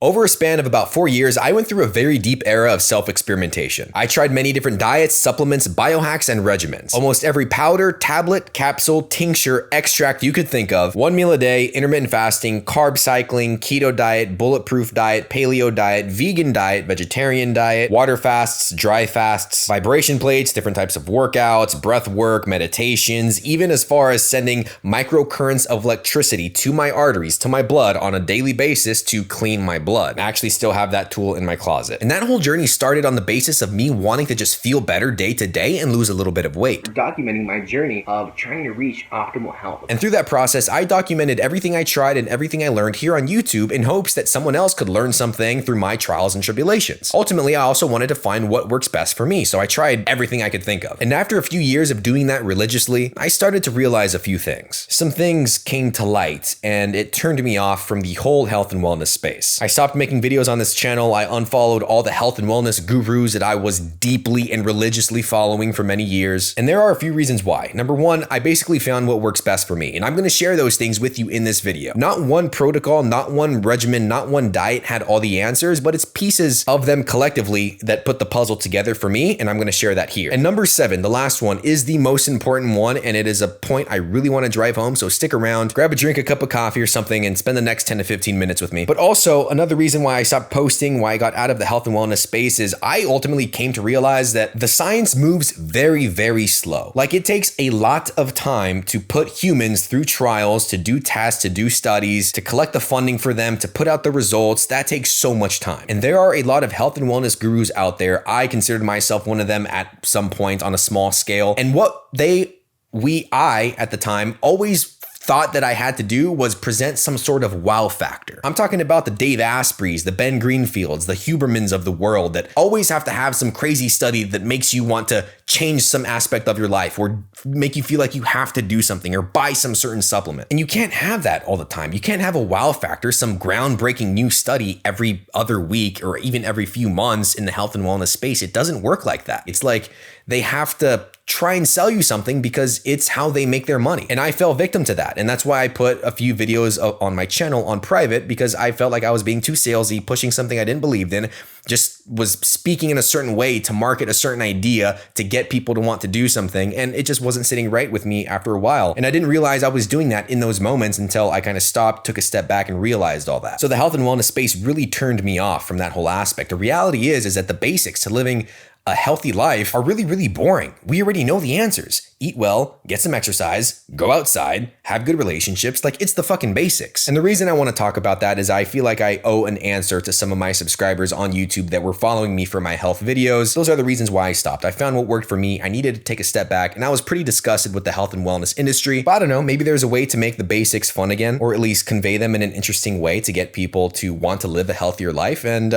Over a span of about 4 years, I went through a very deep era of self-experimentation. I tried many different diets, supplements, biohacks, and regimens. Almost every powder, tablet, capsule, tincture, extract you could think of, 1 meal a day, intermittent fasting, carb cycling, keto diet, bulletproof diet, paleo diet, vegan diet, vegetarian diet, water fasts, dry fasts, vibration plates, different types of workouts, breath work, meditations, even as far as sending microcurrents of electricity to my arteries, to my blood on a daily basis to clean my blood. I actually still have that tool in my closet. And that whole journey started on the basis of me wanting to just feel better day to day and lose a little bit of weight. Documenting my journey of trying to reach optimal health. And through that process, I documented everything I tried and everything I learned here on YouTube in hopes that someone else could learn something through my trials and tribulations. Ultimately, I also wanted to find what works best for me, so I tried everything I could think of. And after a few years of doing that religiously, I started to realize a few things. Some things came to light, and it turned me off from the whole health and wellness space. I stopped making videos on this channel. I unfollowed all the health and wellness gurus that I was deeply and religiously following for many years. And there are a few reasons why. Number one, I basically found what works best for me, and I'm going to share those things with you in this video. Not one protocol, not one regimen, not one diet had all the answers, but it's pieces of them collectively that put the puzzle together for me, and I'm going to share that here. And number 7, the last one, is the most important one, and it is a point I really want to drive home, so stick around, grab a drink, a cup of coffee or something, and spend the next 10 to 15 minutes with me. But also, another reason why I stopped posting, why I got out of the health and wellness space, is I ultimately came to realize that the science moves very, very slow. Like, it takes a lot of time to put humans through trials, to do tests, to do studies, to collect the funding for them, to put out the results. That takes so much time. And there are a lot of health and wellness gurus out there. I considered myself one of them at some point on a small scale. And what I at the time always thought that I had to do was present some sort of wow factor. I'm talking about the Dave Aspreys, the Ben Greenfields, the Hubermans of the world that always have to have some crazy study that makes you want to change some aspect of your life or make you feel like you have to do something or buy some certain supplement. And you can't have that all the time. You can't have a wow factor, some groundbreaking new study every other week or even every few months in the health and wellness space. It doesn't work like that. It's like they have to try and sell you something because it's how they make their money. And I fell victim to that. And that's why I put a few videos on my channel on private, because I felt like I was being too salesy, pushing something I didn't believe in, just was speaking in a certain way to market a certain idea to get people to want to do something. And it just wasn't sitting right with me after a while. And I didn't realize I was doing that in those moments until I kind of stopped, took a step back and realized all that. So the health and wellness space really turned me off from that whole aspect. The reality is that the basics to living a healthy life are really, really boring. We already know the answers. Eat well, get some exercise, go outside, have good relationships. Like, it's the fucking basics. And the reason I want to talk about that is I feel like I owe an answer to some of my subscribers on YouTube that were following me for my health videos. Those are the reasons why I stopped. I found what worked for me. I needed to take a step back, and I was pretty disgusted with the health and wellness industry. But I don't know, maybe there's a way to make the basics fun again, or at least convey them in an interesting way to get people to want to live a healthier life. And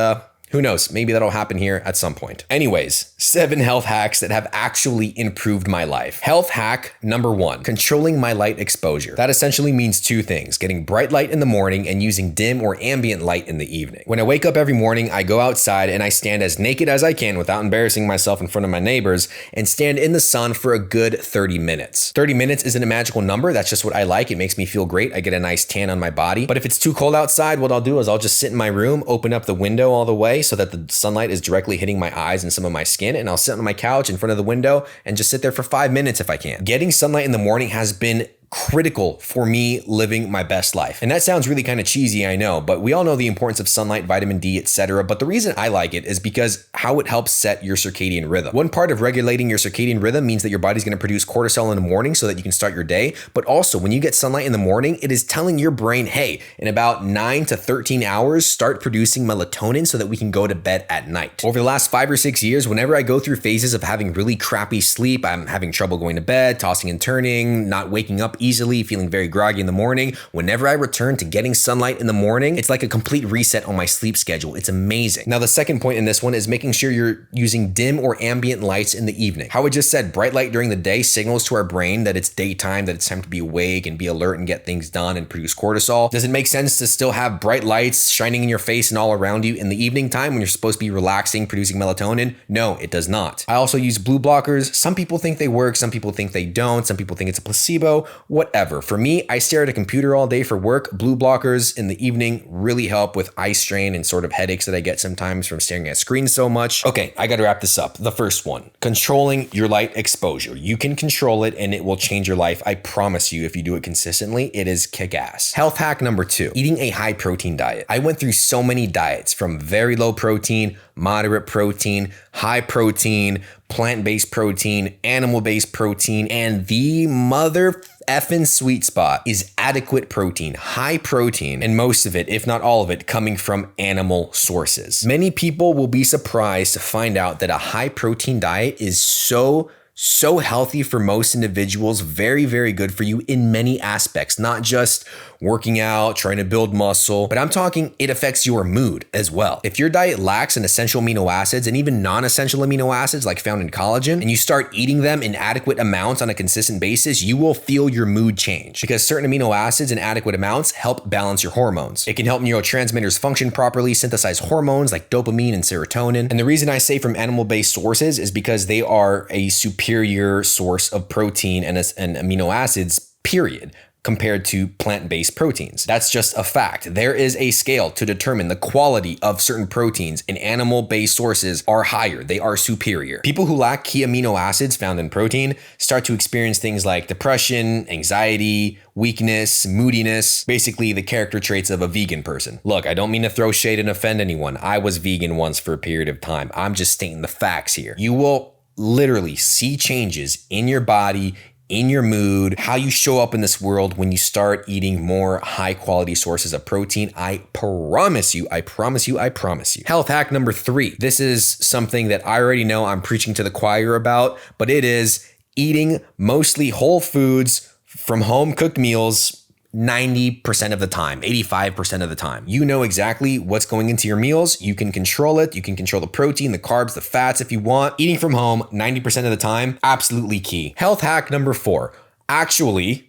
who knows? Maybe that'll happen here at some point. Anyways, 7 health hacks that have actually improved my life. Health hack number 1, controlling my light exposure. That essentially means 2 things: getting bright light in the morning and using dim or ambient light in the evening. When I wake up every morning, I go outside and I stand as naked as I can without embarrassing myself in front of my neighbors and stand in the sun for a good 30 minutes. 30 minutes isn't a magical number. That's just what I like. It makes me feel great. I get a nice tan on my body. But if it's too cold outside, what I'll do is I'll just sit in my room, open up the window all the way so that the sunlight is directly hitting my eyes and some of my skin, and I'll sit on my couch in front of the window and just sit there for 5 minutes if I can. Getting sunlight in the morning has been critical for me living my best life. And that sounds really kind of cheesy, I know, but we all know the importance of sunlight, vitamin D, etc. But the reason I like it is because how it helps set your circadian rhythm. One part of regulating your circadian rhythm means that your body's going to produce cortisol in the morning so that you can start your day. But also, when you get sunlight in the morning, it is telling your brain, hey, in about 9 to 13 hours, start producing melatonin so that we can go to bed at night. Over the last 5 or 6 years, whenever I go through phases of having really crappy sleep, I'm having trouble going to bed, tossing and turning, not waking up easily, feeling very groggy in the morning. Whenever I return to getting sunlight in the morning, it's like a complete reset on my sleep schedule. It's amazing. Now, the second point in this one is making sure you're using dim or ambient lights in the evening. How I just said, bright light during the day signals to our brain that it's daytime, that it's time to be awake and be alert and get things done and produce cortisol. Does it make sense to still have bright lights shining in your face and all around you in the evening time when you're supposed to be relaxing, producing melatonin? No, it does not. I also use blue blockers. Some people think they work. Some people think they don't. Some people think it's a placebo. whatever. For me, I stare at a computer all day for work. Blue blockers in the evening really help with eye strain and sort of headaches that I get sometimes from staring at screens so much. Okay, I gotta wrap this up. The first one, controlling your light exposure. You can control it and it will change your life. I promise you, if you do it consistently, it is kick-ass. Health hack number 2, eating a high protein diet. I went through so many diets, from very low protein, moderate protein, high protein, plant-based protein, animal-based protein, and the mother effing sweet spot is adequate protein, high protein, and most of it, if not all of it, coming from animal sources. Many people will be surprised to find out that a high protein diet is so healthy for most individuals, very, very good for you in many aspects, not just working out, trying to build muscle, but I'm talking it affects your mood as well. If your diet lacks in essential amino acids and even non-essential amino acids like found in collagen, and you start eating them in adequate amounts on a consistent basis, you will feel your mood change because certain amino acids in adequate amounts help balance your hormones. It can help neurotransmitters function properly, synthesize hormones like dopamine and serotonin. And the reason I say from animal-based sources is because they are a superior source of protein and amino acids, period, compared to plant-based proteins. That's just a fact. There is a scale to determine the quality of certain proteins, and animal-based sources are higher. They are superior. People who lack key amino acids found in protein start to experience things like depression, anxiety, weakness, moodiness, basically the character traits of a vegan person. Look, I don't mean to throw shade and offend anyone. I was vegan once for a period of time. I'm just stating the facts here. You will literally see changes in your body, in your mood, how you show up in this world when you start eating more high quality sources of protein. I promise you, I promise you, I promise you. Health hack number 3. This is something that I already know I'm preaching to the choir about, but it is eating mostly whole foods from home cooked meals 90% of the time, 85% of the time. You know exactly what's going into your meals. You can control it. You can control the protein, the carbs, the fats if you want. Eating from home 90% of the time, absolutely key. Health hack number 4, actually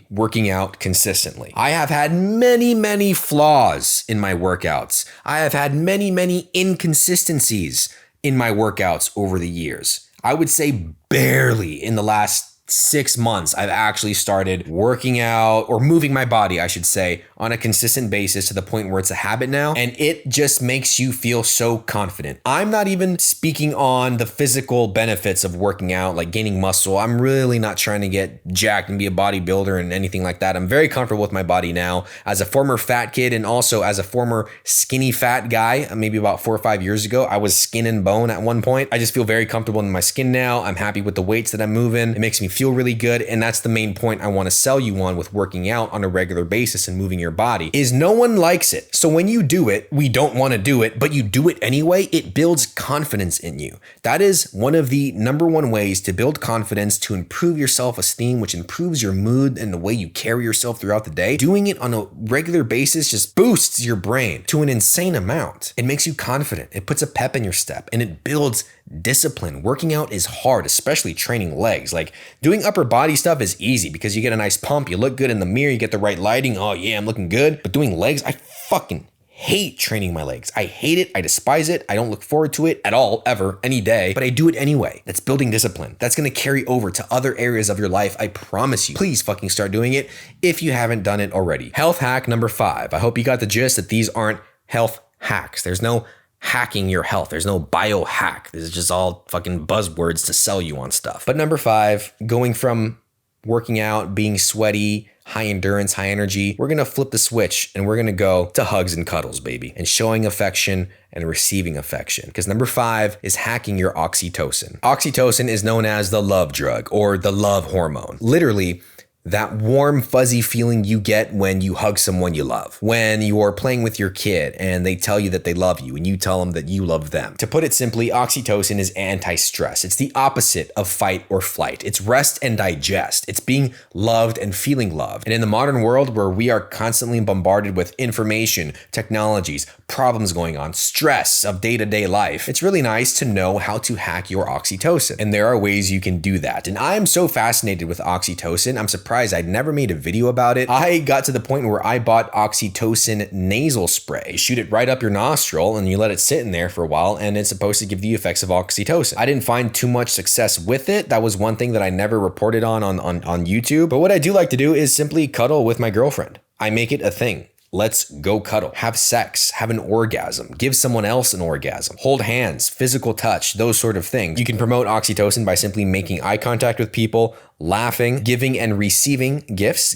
working out consistently. I have had many flaws in my workouts. I have had many inconsistencies in my workouts over the years. I would say barely in the last 6 months, I've actually started working out, or moving my body, I should say, on a consistent basis to the point where it's a habit now. And it just makes you feel so confident. I'm not even speaking on the physical benefits of working out, like gaining muscle. I'm really not trying to get jacked and be a bodybuilder and anything like that. I'm very comfortable with my body now as a former fat kid and also as a former skinny fat guy. Maybe about 4 or 5 years ago, I was skin and bone at one point. I just feel very comfortable in my skin now. I'm happy with the weights that I'm moving. It makes me feel really good. And that's the main point I want to sell you on with working out on a regular basis and moving your body, is no one likes it. So when you do it, we don't want to do it, but you do it anyway, it builds confidence in you. That is one of the number one ways to build confidence, to improve your self-esteem, which improves your mood and the way you carry yourself throughout the day. Doing it on a regular basis just boosts your brain to an insane amount. It makes you confident. It puts a pep in your step and it builds discipline. Working out is hard, especially training legs. Like doing upper body stuff is easy because you get a nice pump, you look good in the mirror, you get the right lighting. Oh yeah, I'm looking good. But doing legs, I fucking hate training my legs. I hate it. I despise it. I don't look forward to it at all, ever, any day, but I do it anyway. That's building discipline. That's going to carry over to other areas of your life. I promise you. Please fucking start doing it if you haven't done it already. Health hack number 5. I hope you got the gist that these aren't health hacks. There's no hacking your health. There's no biohack. This is just all fucking buzzwords to sell you on stuff. But number 5, going from working out, being sweaty, high endurance, high energy, we're going to flip the switch and we're going to go to hugs and cuddles, baby, and showing affection and receiving affection. Because number 5 is hacking your oxytocin. Oxytocin is known as the love drug or the love hormone. Literally, that warm, fuzzy feeling you get when you hug someone you love, when you're playing with your kid and they tell you that they love you and you tell them that you love them. To put it simply, oxytocin is anti-stress. It's the opposite of fight or flight. It's rest and digest. It's being loved and feeling loved. And in the modern world where we are constantly bombarded with information, technologies, problems going on, stress of day-to-day life, it's really nice to know how to hack your oxytocin. And there are ways you can do that. And I am so fascinated with oxytocin. I'm surprised surprised I'd never made a video about it. I got to the point where I bought oxytocin nasal spray. You shoot it right up your nostril and you let it sit in there for a while, and it's supposed to give the effects of oxytocin. I didn't find too much success with it. That was one thing that I never reported on YouTube. But what I do like to do is simply cuddle with my girlfriend. I make it a thing. Let's go cuddle, have sex, have an orgasm, give someone else an orgasm, hold hands, physical touch, those sort of things. You can promote oxytocin by simply making eye contact with people, laughing, giving and receiving gifts,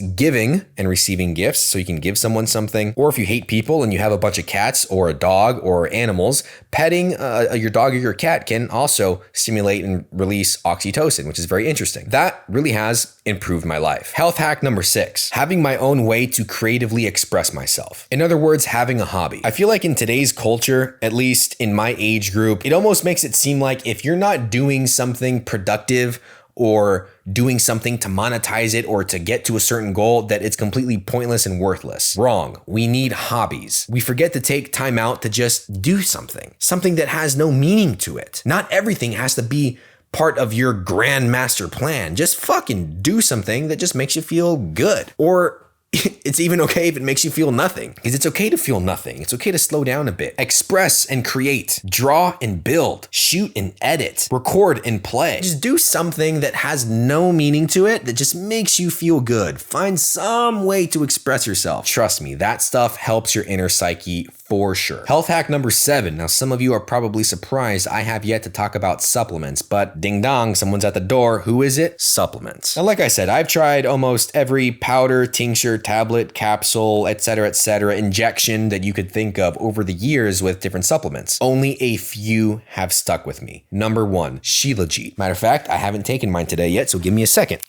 so you can give someone something. Or if you hate people and you have a bunch of cats or a dog or animals, petting your dog or your cat can also stimulate and release oxytocin, which is very interesting. That really has improved my life. Health hack number 6, having my own way to creatively express myself. In other words, having a hobby. I feel like in today's culture, at least in my age group, it almost makes it seem like if you're not doing something productive or doing something to monetize it or to get to a certain goal, that it's completely pointless and worthless. Wrong. We need hobbies. We forget to take time out to just do something that has no meaning to it. Not everything has to be part of your grand master plan. Just fucking do something that just makes you feel good. Or it's even okay if it makes you feel nothing, because it's okay to feel nothing. It's okay to slow down a bit. Express and create, draw and build, shoot and edit, record and play. Just do something that has no meaning to it, that just makes you feel good. Find some way to express yourself. Trust me, that stuff helps your inner psyche for sure. Health hack number 7. Now, some of you are probably surprised I have yet to talk about supplements, but ding dong, someone's at the door. Who is it? Supplements. Now, like I said, I've tried almost every powder, tincture, tablet, capsule, etc., injection that you could think of over the years with different supplements. Only a few have stuck with me. Number 1, Shilajit. Matter of fact, I haven't taken mine today yet, so give me a second.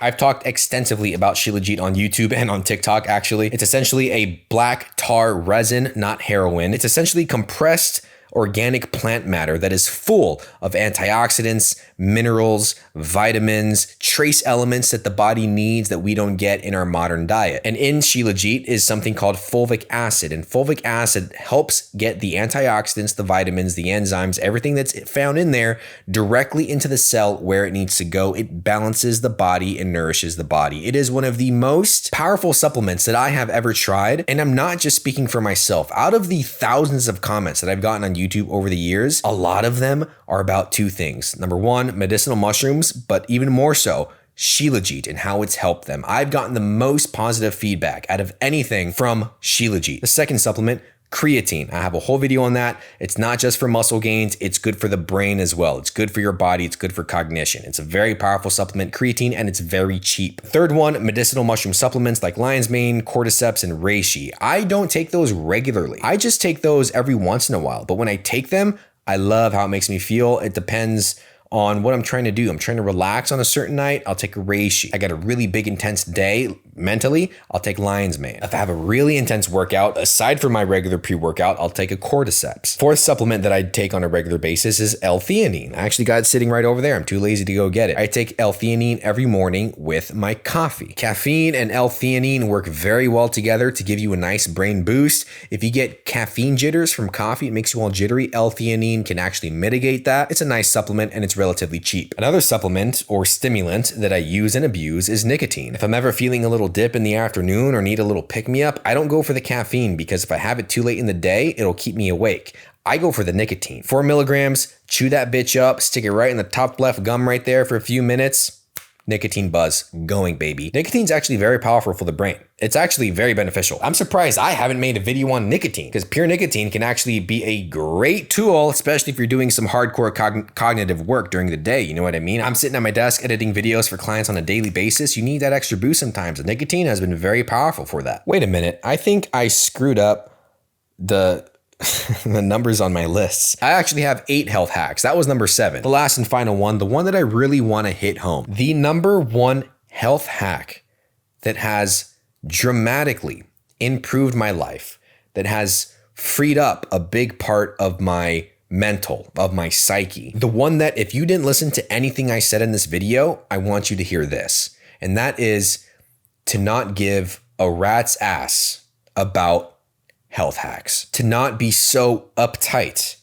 I've talked extensively about Shilajit on YouTube and on TikTok, actually. It's essentially a black tar resin, not heroin. It's essentially compressed organic plant matter that is full of antioxidants, minerals, vitamins, trace elements that the body needs that we don't get in our modern diet. And in Shilajit is something called fulvic acid. And fulvic acid helps get the antioxidants, the vitamins, the enzymes, everything that's found in there directly into the cell where it needs to go. It balances the body and nourishes the body. It is one of the most powerful supplements that I have ever tried. And I'm not just speaking for myself. Out of the thousands of comments that I've gotten on YouTube over the years, a lot of them are about 2 things. Number 1, medicinal mushrooms, but even more so, Shilajit and how it's helped them. I've gotten the most positive feedback out of anything from Shilajit. The second supplement, creatine. I have a whole video on that. It's not just for muscle gains, it's good for the brain as well. It's good for your body, it's good for cognition. It's a very powerful supplement, creatine, and it's very cheap. Third one, medicinal mushroom supplements like lion's mane, cordyceps, and reishi. I don't take those regularly. I just take those every once in a while, but when I take them, I love how it makes me feel. It depends on what I'm trying to do. I'm trying to relax on a certain night, I'll take a reishi. I got a really big intense day mentally, I'll take lion's mane. If I have a really intense workout, aside from my regular pre-workout, I'll take a cordyceps. Fourth supplement that I take on a regular basis is L-Theanine. I actually got it sitting right over there. I'm too lazy to go get it. I take L-Theanine every morning with my coffee. Caffeine and L-Theanine work very well together to give you a nice brain boost. If you get caffeine jitters from coffee, it makes you all jittery. L-Theanine can actually mitigate that. It's a nice supplement and it's relatively cheap. Another supplement or stimulant that I use and abuse is nicotine. If I'm ever feeling a little dip in the afternoon or need a little pick-me-up, I don't go for the caffeine because if I have it too late in the day, it'll keep me awake. I go for the nicotine. 4 milligrams, chew that bitch up, stick it right in the top left gum right there for a few minutes. Nicotine buzz going, baby. Nicotine's actually very powerful for the brain. It's actually very beneficial. I'm surprised I haven't made a video on nicotine because pure nicotine can actually be a great tool, especially if you're doing some hardcore cognitive work during the day. You know what I mean? I'm sitting at my desk editing videos for clients on a daily basis. You need that extra boost sometimes. And nicotine has been very powerful for that. Wait a minute. I think I screwed up the numbers on my lists. I actually have 8 health hacks. That was number 7. The last and final one, the one that I really want to hit home. The number 1 health hack that has dramatically improved my life, that has freed up a big part of my mental, of my psyche. The one that if you didn't listen to anything I said in this video, I want you to hear this. And that is to not give a rat's ass about health hacks, to not be so uptight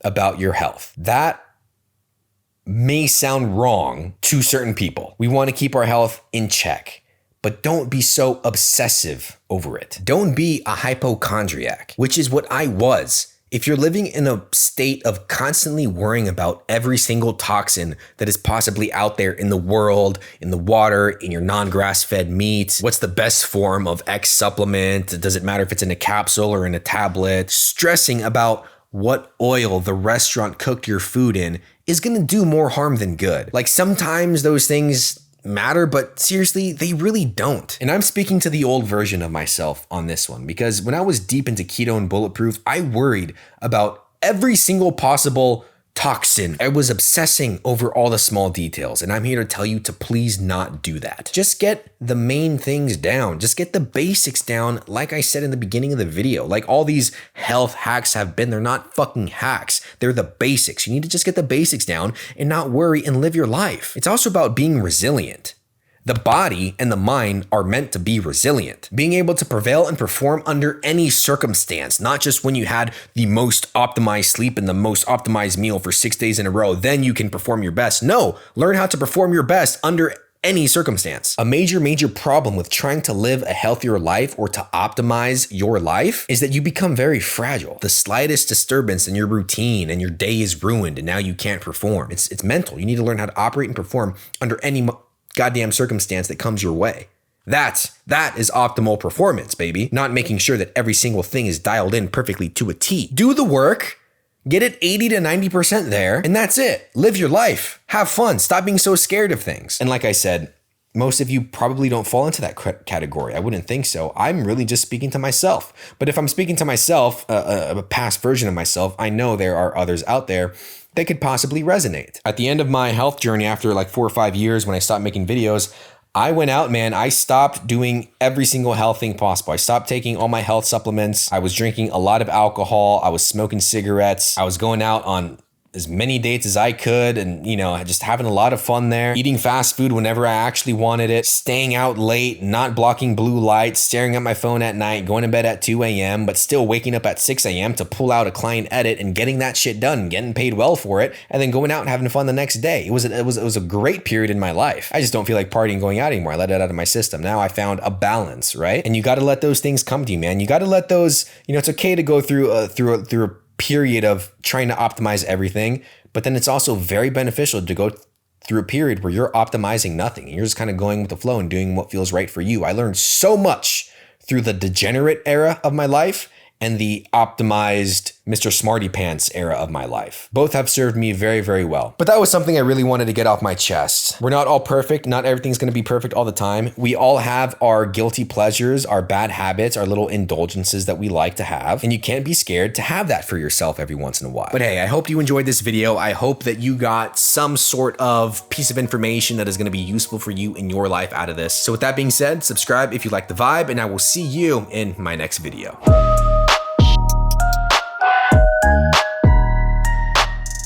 about your health. That may sound wrong to certain people. We want to keep our health in check, but don't be so obsessive over it. Don't be a hypochondriac, which is what I was. If you're living in a state of constantly worrying about every single toxin that is possibly out there in the world, in the water, in your non-grass-fed meat, what's the best form of X supplement? Does it matter if it's in a capsule or in a tablet? Stressing about what oil the restaurant cooked your food in is gonna do more harm than good. Like sometimes those things matter, but seriously, they really don't. And I'm speaking to the old version of myself on this one, because when I was deep into keto and bulletproof, I worried about every single possible toxin. I was obsessing over all the small details, and I'm here to tell you to please not do that. Just get the main things down. Just get the basics down, like I said in the beginning of the video. Like all these health hacks have been, they're not fucking hacks. They're the basics. You need to just get the basics down and not worry and live your life. It's also about being resilient. The body and the mind are meant to be resilient, being able to prevail and perform under any circumstance, not just when you had the most optimized sleep and the most optimized meal for 6 days in a row, then you can perform your best. No, learn how to perform your best under any circumstance. A major problem with trying to live a healthier life or to optimize your life is that you become very fragile. The slightest disturbance in your routine and your day is ruined and now you can't perform. It's mental. You need to learn how to operate and perform under any goddamn circumstance that comes your way. That is optimal performance, baby. Not making sure that every single thing is dialed in perfectly to a T. Do the work, get it 80 to 90% there, and that's it. Live your life. Have fun. Stop being so scared of things. And like I said, most of you probably don't fall into that category. I wouldn't think so. I'm really just speaking to myself. But if I'm speaking to myself, a past version of myself, I know there are others out there that could possibly resonate. At the end of my health journey, after like 4 or 5 years when I stopped making videos, I went out, man. I stopped doing every single health thing possible. I stopped taking all my health supplements. I was drinking a lot of alcohol. I was smoking cigarettes. I was going out on as many dates as I could and, just having a lot of fun there, eating fast food whenever I actually wanted it, staying out late, not blocking blue lights, staring at my phone at night, going to bed at 2 a.m., but still waking up at 6 a.m. to pull out a client edit and getting that shit done, getting paid well for it, and then going out and having fun the next day. It was a great period in my life. I just don't feel like partying, going out anymore. I let it out of my system. Now I found a balance, right? And you got to let those things come to you, man. You got to let those, it's okay to go through a period of trying to optimize everything, but then it's also very beneficial to go through a period where you're optimizing nothing and you're just kind of going with the flow and doing what feels right for you. I learned so much through the degenerate era of my life and the optimized Mr. Smarty Pants era of my life. Both have served me very, very well. But that was something I really wanted to get off my chest. We're not all perfect. Not everything's going to be perfect all the time. We all have our guilty pleasures, our bad habits, our little indulgences that we like to have. And you can't be scared to have that for yourself every once in a while. But hey, I hope you enjoyed this video. I hope that you got some sort of piece of information that is going to be useful for you in your life out of this. So with that being said, subscribe if you like the vibe, and I will see you in my next video.